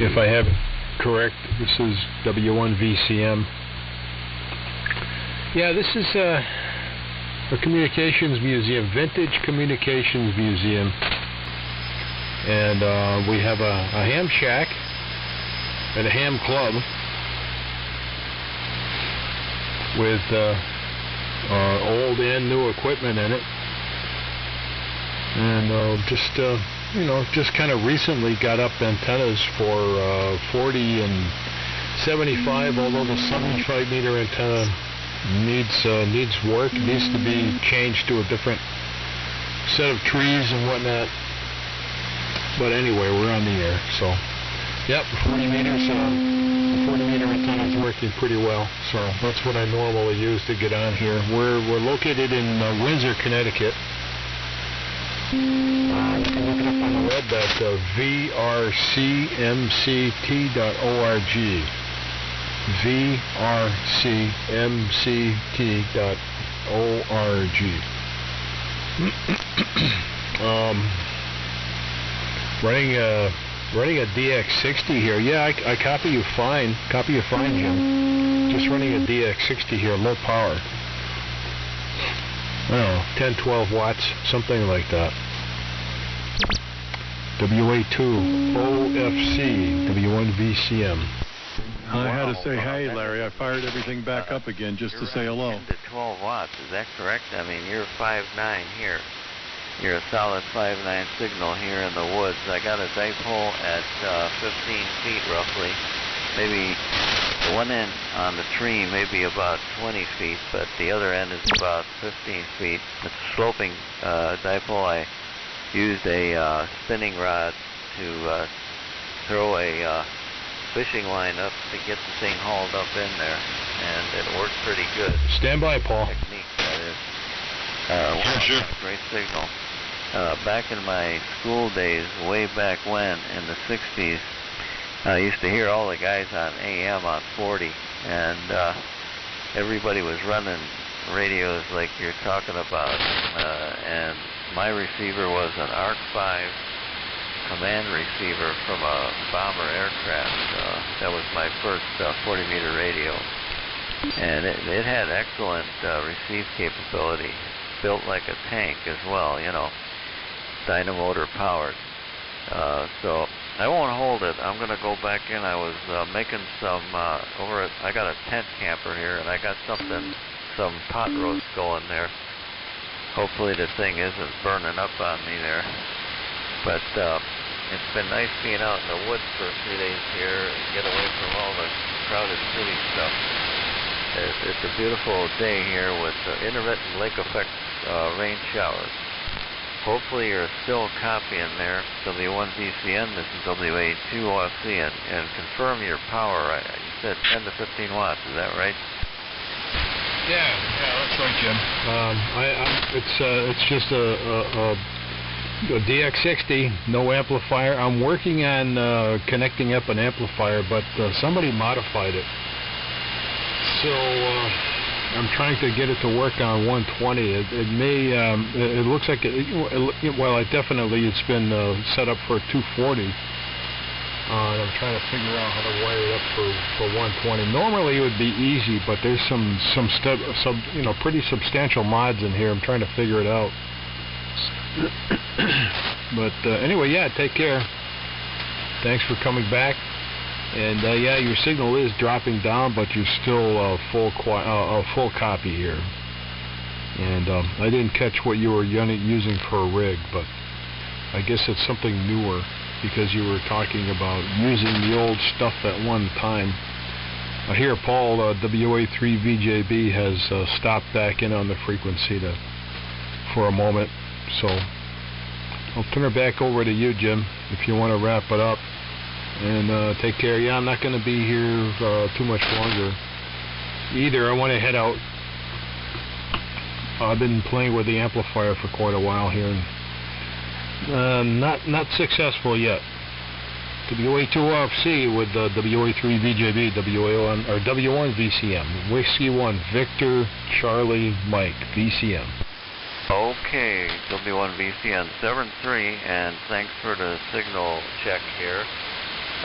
if I have it correct, this is W1VCM. Yeah, this is a communications museum, vintage communications museum. And we have a ham shack and a ham club with old and new equipment in it. And just kind of recently got up antennas for 40 and 75, although the 75 meter antenna needs work, needs to be changed to a different set of trees and whatnot. But anyway, we're on the air, so yep, 40 meters, 40 meter antenna is working pretty well. So that's what I normally use to get on here. We're located in Windsor, Connecticut. You can look it up on the web at vrcmct.org. vrcmct.org. Running a DX-60 here. Yeah, I copy you fine. Copy you fine, Jim. Just running a DX-60 here, low power. I don't know, 10, 12 watts, something like that. WA2OFC, W1VCM. I had to say, hey, Larry, I fired everything back up again just to say hello. 10 to 12 watts, is that correct? I mean, you're 5.9 here. You're a solid 5.9 signal here in the woods. I got a dipole at 15 feet roughly. Maybe the one end on the tree may be about 20 feet, but the other end is about 15 feet. It's a sloping dipole. I used a spinning rod to throw a fishing line up to get the thing hauled up in there, and it worked pretty good. Stand by, Paul. Technique, that is. Sure. Great signal. Back in my school days, way back when, in the 60s, I used to hear all the guys on AM on 40, and everybody was running radios like you're talking about, and my receiver was an ARC 5 command receiver from a bomber aircraft. That was my first 40-meter radio, and it had excellent receive capability, built like a tank as well, you know, dynamotor powered. So I won't hold it. I'm going to go back in. I was making some I got a tent camper here, and I got some pot roast going there. Hopefully the thing isn't burning up on me there. But it's been nice being out in the woods for a few days here and get away from all the crowded city stuff. It's a beautiful day here with intermittent lake effect rain showers. Hopefully you're still copying there, W1VCM, this is WA2OFC, and confirm your power. You said 10 to 15 watts, is that right? Yeah, that's right, Jim. It's just a DX-60, no amplifier. I'm working on connecting up an amplifier, but somebody modified it. So I'm trying to get it to work on 120. It may, it looks like, it's been set up for 240. And I'm trying to figure out how to wire it up for 120. Normally it would be easy, but there's some pretty substantial mods in here. I'm trying to figure it out. But anyway, yeah, take care. Thanks for coming back. And yeah, your signal is dropping down, but you're still full copy here. And I didn't catch what you were using for a rig, but I guess it's something newer because you were talking about using the old stuff at one time. Here, Paul, WA3VJB has stopped back in on the frequency for a moment, so I'll turn it back over to you, Jim, if you want to wrap it up. And take care. Yeah, I'm not going to be here too much longer either. I want to head out. I've been playing with the amplifier for quite a while here, and not successful yet. WA2OFC with WA3VJB, W1VCM, Whiskey 1, Victor, Charlie, Mike, VCM. Okay, W1VCM 7-3, and thanks for the signal check here.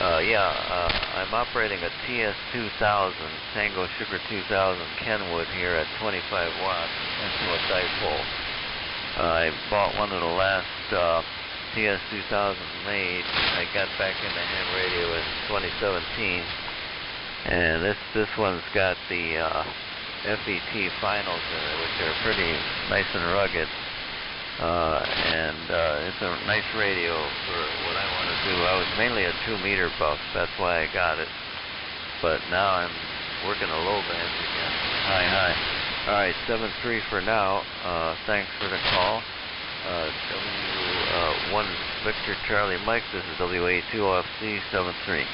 I'm operating a TS-2000, Tango Sugar 2000 Kenwood here at 25 watts into a dipole. I bought one of the last TS-2000 made. I got back into ham radio in 2017, and this one's got the FET finals in it, which are pretty nice and rugged. It's a nice radio for what I want to do. I was mainly a 2-meter buff, that's why I got it. But now I'm working a low band again. Hi. All right, 7-3 for now. Thanks for the call. W1 Victor Charlie Mike, this is WA2OFC 7-3.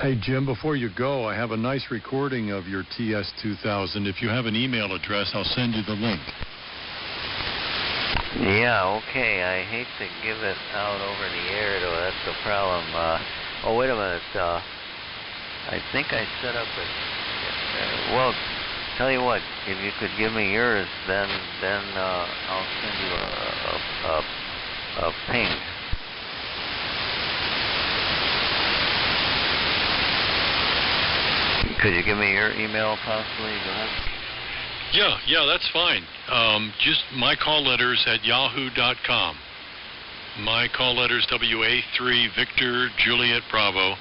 Hey, Jim, before you go, I have a nice recording of your TS-2000. If you have an email address, I'll send you the link. Yeah, okay. I hate to give it out over the air, though. That's the problem. Oh, wait a minute. I think I set up a... well, tell you what. If you could give me yours, then I'll send you a ping. Could you give me your email, possibly? Go ahead. Yeah, that's fine. Just my call letters at yahoo.com. My call letters WA3 Victor Juliet Bravo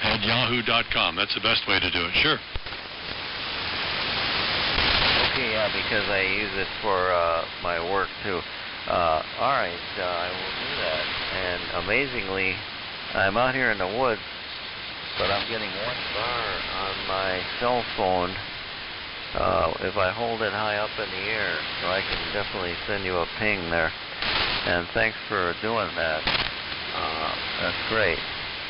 at yahoo.com. That's the best way to do it. Sure. Okay, yeah, because I use it for my work too. All right, I will do that. And amazingly, I'm out here in the woods, but I'm getting 1 bar on my cell phone. If I hold it high up in the air, so I can definitely send you a ping there. And thanks for doing that. That's great.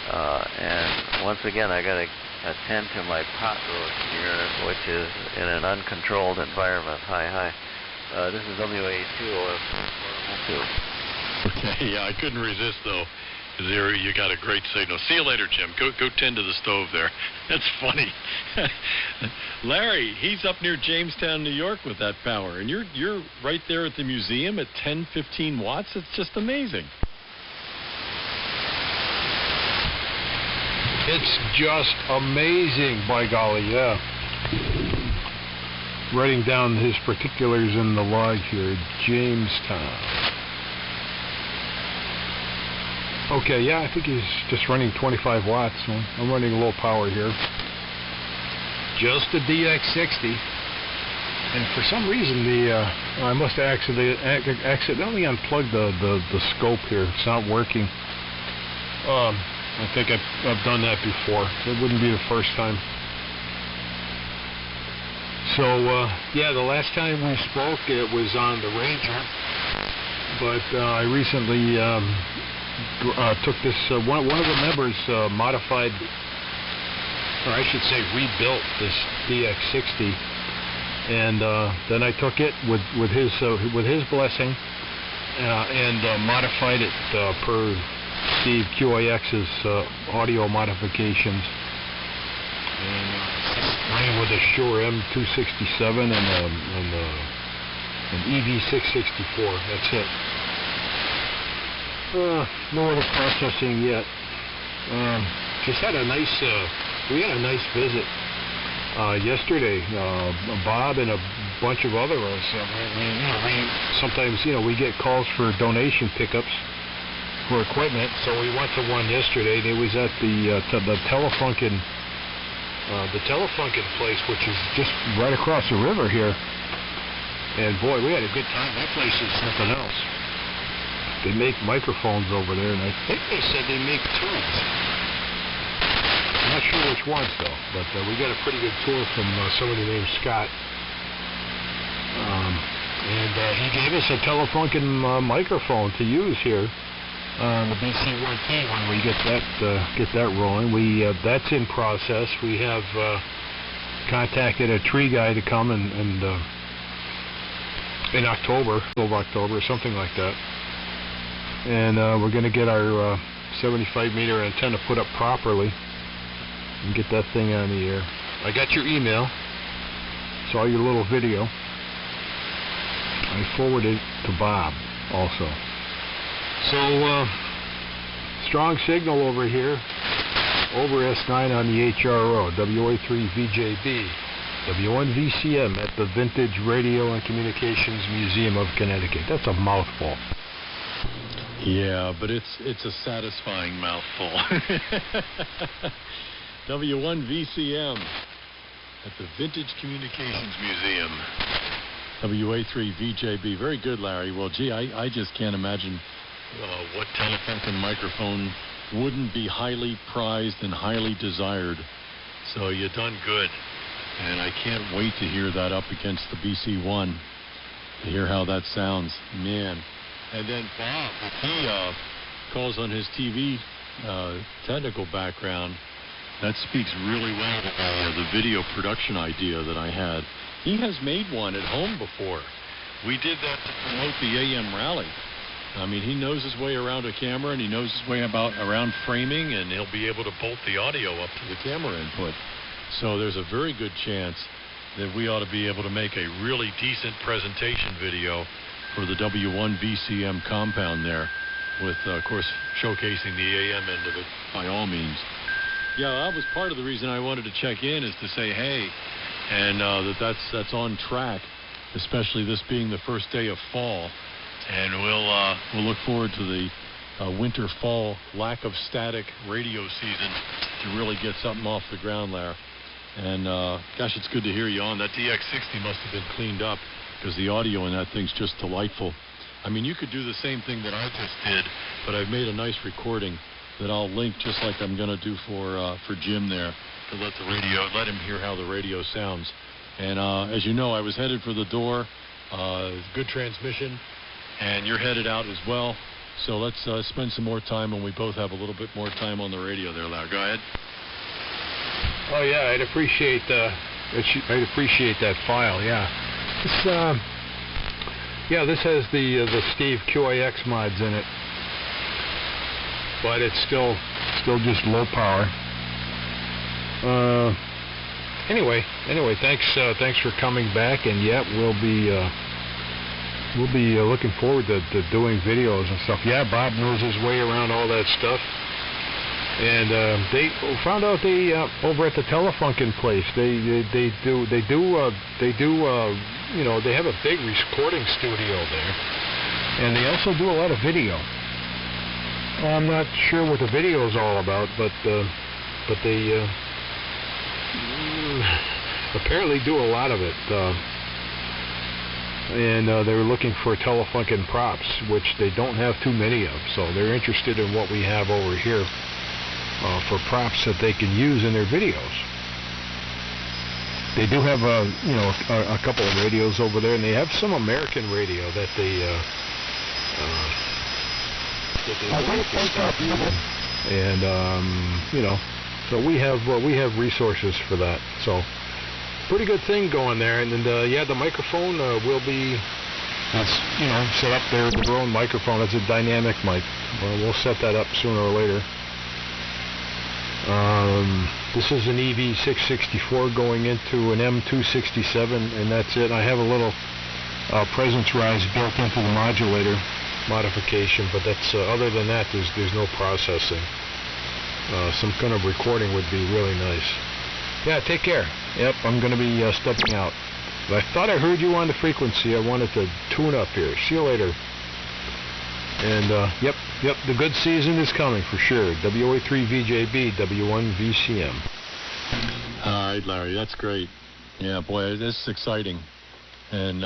And once again, I got to attend to my pot roast here, which is in an uncontrolled environment. Hi. This is WA2OFC. Okay, yeah, I couldn't resist though. You got a great signal. See you later, Jim. Go tend to the stove there. That's funny. Larry, he's up near Jamestown, New York with that power, and you're right there at the museum at 10-15 watts. It's just amazing. It's just amazing, by golly, yeah. Writing down his particulars in the log here, Jamestown. Okay, yeah, I think he's just running 25 watts. So I'm running low power here. Just a DX-60. And for some reason, I must have accidentally unplugged the scope here. It's not working. I think I've done that before. It wouldn't be the first time. So, yeah, the last time we spoke, it was on the Ranger. But I recently... took this, one of the members modified, or I should say rebuilt this DX-60, and then I took it with his blessing and modified it per Steve QAX's audio modifications, and running with a Shure M267 and an EV664. That's it. No other processing yet. Just had a nice, we had a nice visit yesterday. Bob and a bunch of other us. Sometimes, we get calls for donation pickups for equipment. So we went to one yesterday. It was at the Telefunken place, which is just right across the river here. And boy, we had a good time. That place is something else. They make microphones over there, and I think they said they make tubes. I'm not sure which ones, though, but we got a pretty good tour from somebody named Scott. And he gave us a Telefunken microphone to use here on the BC1T when we get that rolling. That's in process. We have contacted a tree guy to come in October, something like that. And we're going to get our 75-meter antenna put up properly and get that thing on the air. I got your email, saw your little video. I forwarded it to Bob also. So, strong signal over here. Over S9 on the HRO, WA3VJB, W1VCM at the Vintage Radio and Communications Museum of Connecticut. That's a mouthful. Yeah, but it's a satisfying mouthful. W1VCM at the Vintage Communications Museum. WA3VJB. Very good, Larry. Well, gee, I just can't imagine what Telefunken microphone wouldn't be highly prized and highly desired. So you done good. And I can't wait to hear that up against the BC1, to hear how that sounds. Man. And then Bob, if he calls on his TV technical background, that speaks really well to the video production idea that I had. He has made one at home before. We did that to promote the AM rally. I mean, he knows his way around a camera, and he knows his way around framing, and he'll be able to bolt the audio up to the camera input. So there's a very good chance that we ought to be able to make a really decent presentation video for the W1VCM compound there, with, of course, showcasing the AM end of it by all means. Yeah, that was part of the reason I wanted to check in, is to say, hey, and that's on track, especially this being the first day of fall. And we'll look forward to the winter-fall lack of static radio season to really get something off the ground there. And gosh, it's good to hear you on. That DX-60 must have been cleaned up, because the audio in that thing's just delightful. I mean, you could do the same thing that I just did, but I've made a nice recording that I'll link, just like I'm going to do for Jim there, to let him hear how the radio sounds. And as you know, I was headed for the door. Good transmission. And you're headed out as well. So let's spend some more time when we both have a little bit more time on the radio there, Larry. Go ahead. Oh yeah, I'd appreciate that file. Yeah, this has the Steve QAX mods in it, but it's still just low power. Anyway, thanks for coming back, and yeah, we'll be looking forward to doing videos and stuff. Yeah, Bob knows his way around all that stuff. And they found out over at the Telefunken place, they have a big recording studio there, and they also do a lot of video. I'm not sure what the video is all about, but they apparently do a lot of it. And they were looking for Telefunken props, which they don't have too many of. So they're interested in what we have over here for props that they can use in their videos. They do have a couple of radios over there, and they have some American radio that they like and stuff. And so we have resources for that. So pretty good thing going there. And yeah, the microphone will be set up there with their own microphone. It's a dynamic mic. Well, we'll set that up sooner or later. This is an EV664 going into an M267, and that's it. I have a little presence rise built into the modulator modification, but that's other than that, there's no processing. Some kind of recording would be really nice. Yeah, take care. Yep, I'm going to be stepping out. But I thought I heard you on the frequency. I wanted to tune up here. See you later. And, yep, the good season is coming for sure. WA3VJB, W1VCM. All right, Larry, that's great. Yeah, boy, this is exciting. And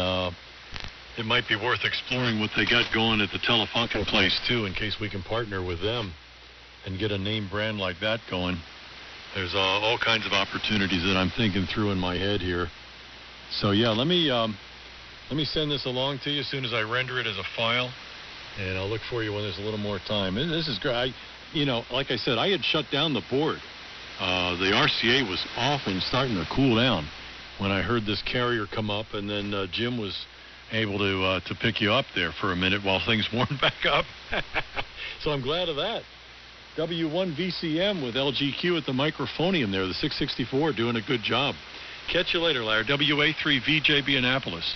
it might be worth exploring what they got going at the Telefunken place, too, in case we can partner with them and get a name brand like that going. There's all kinds of opportunities that I'm thinking through in my head here. So, yeah, let me send this along to you as soon as I render it as a file. And I'll look for you when there's a little more time. And this is great. Like I said, I had shut down the board. The RCA was off and starting to cool down when I heard this carrier come up, and then Jim was able to pick you up there for a minute while things warmed back up. So I'm glad of that. W1VCM with LGQ at the microphonium there, the 664, doing a good job. Catch you later, Larry. WA3VJB Annapolis.